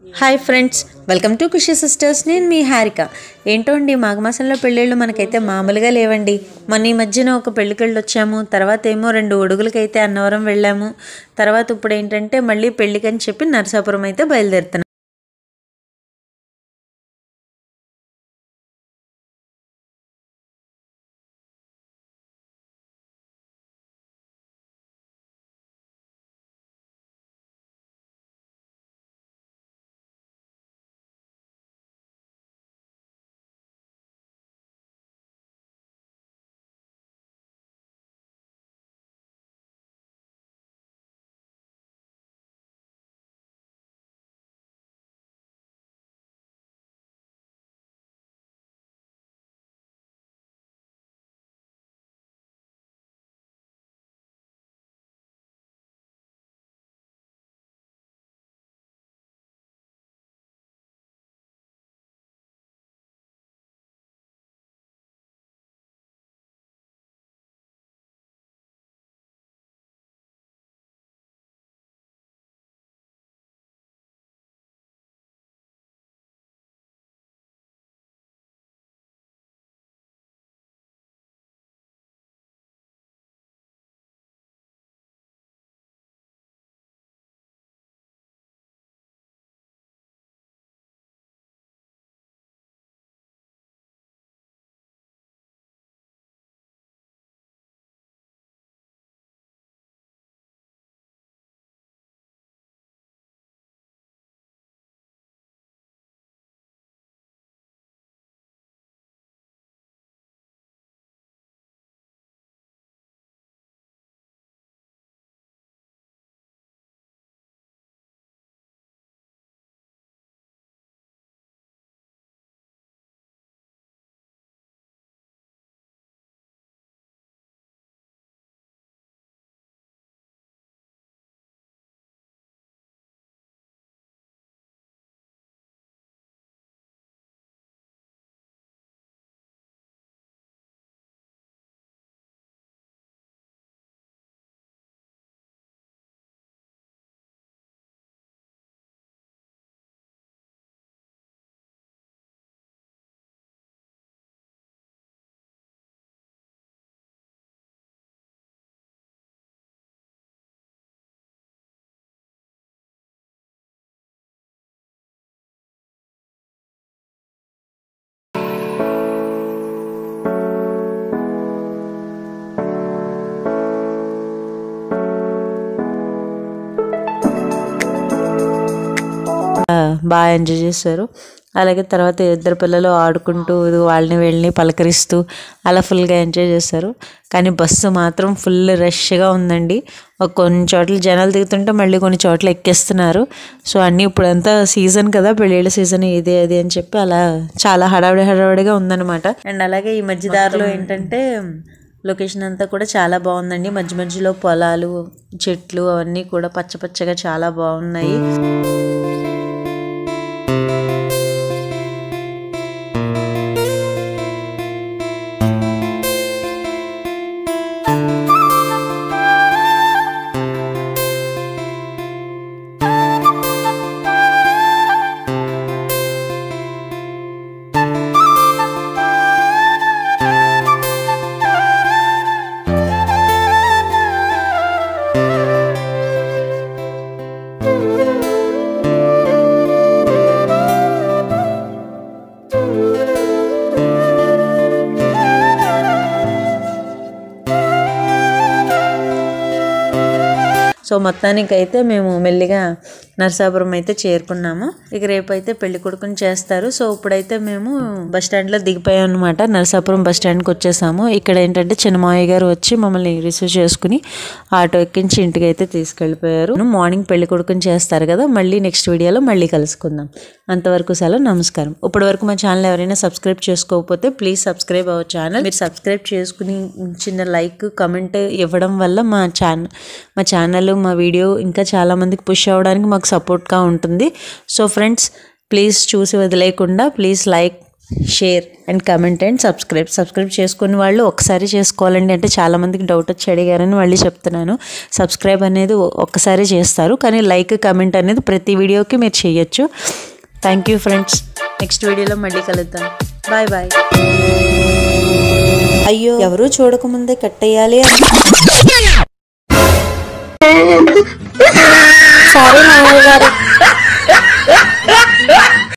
Hi friends, welcome to Khushi sisters. నేను మీ హారిక. ఏంటో అండి, మాఘమాసంలో పెళ్ళిళ్ళు మనకైతే మామూలుగా లేవండి. మన ఈ మధ్యన ఒక పెళ్ళికెళ్ళి వచ్చాము, తర్వాత ఏమో 2 ఒడుగులకైతే అన్నవరం వెళ్ళాము, తర్వాత ఇప్పుడు ఏంటంటే మళ్ళీ పెళ్ళికని చెప్పి నరసాపురం అయితే బయలుదేరుతున్నాం. బాగా ఎంజాయ్ చేశారు. అలాగే తర్వాత ఇద్దరు పిల్లలు ఆడుకుంటూ వాళ్ళని వీళ్ళని పలకరిస్తూ అలా ఫుల్గా ఎంజాయ్ చేశారు. కానీ బస్సు మాత్రం ఫుల్ రష్గా ఉందండి. కొన్ని చోట్ల జనాలు దిగుతుంటే మళ్ళీ కొన్ని చోట్ల ఎక్కేస్తున్నారు. సో అన్నీ ఇప్పుడంతా సీజన్ కదా, పెళ్ళిళ్ళ సీజన్, ఇది అది అని చెప్పి అలా చాలా హడావిడిగా ఉందన్నమాట. అండ్ అలాగే ఈ మధ్య దారిలో ఏంటంటే లొకేషన్ అంతా కూడా చాలా బాగుందండి. మధ్యలో పొలాలు, చెట్లు అవన్నీ కూడా పచ్చగా చాలా బాగున్నాయి. సో మొత్తానికైతే మేము మెల్లిగా నరసాపురం అయితే చేరుకున్నాము. ఇక రేపు అయితే పెళ్లి కొడుకుని చేస్తారు. సో ఇప్పుడైతే మేము బస్ స్టాండ్లో దిగిపోయాం అనమాట. నరసాపురం బస్ స్టాండ్కి వచ్చేసాము. ఇక్కడ ఏంటంటే చిన్నమావయ్య గారు వచ్చి మమ్మల్ని రిసీవ్ చేసుకుని ఆటో ఎక్కించి ఇంటికి అయితే తీసుకెళ్ళిపోయారు. మార్నింగ్ పెళ్లి కొడుకుని చేస్తారు కదా. మళ్ళీ నెక్స్ట్ వీడియోలో మళ్ళీ కలుసుకుందాం. అంతవరకు సెలవు, నమస్కారం. ఇప్పటి వరకు మా ఛానల్ ఎవరైనా సబ్స్క్రైబ్ చేసుకోకపోతే ప్లీజ్ సబ్స్క్రైబ్ అవర్ ఛానల్. మీరు సబ్స్క్రైబ్ చేసుకుని చిన్న లైక్, కమెంట్ ఇవ్వడం వల్ల మా ఛానల్, మా వీడియో ఇంకా చాలామందికి పుష్ అవ్వడానికి మాకు సపోర్ట్గా ఉంటుంది. సో ఫ్రెండ్స్, ప్లీజ్ చూసి వదిలేయకుండా please like, share and comment and subscribe చేసుకుని వాళ్ళు ఒకసారి చేసుకోవాలండి. అంటే చాలామందికి డౌట్ వచ్చి అడిగారని మళ్ళీ చెప్తున్నాను. సబ్స్క్రైబ్ అనేది ఒక్కసారి చేస్తారు, కానీ లైక్ కమెంట్ అనేది ప్రతి వీడియోకి మీరు చేయొచ్చు. Thank you friends. నెక్స్ట్ వీడియోలో మళ్ళీ కలుద్దాం. Bye bye. అయ్యో, ఎవరూ చూడకముందే కట్టేయాలి సారీ నాన్నగారు.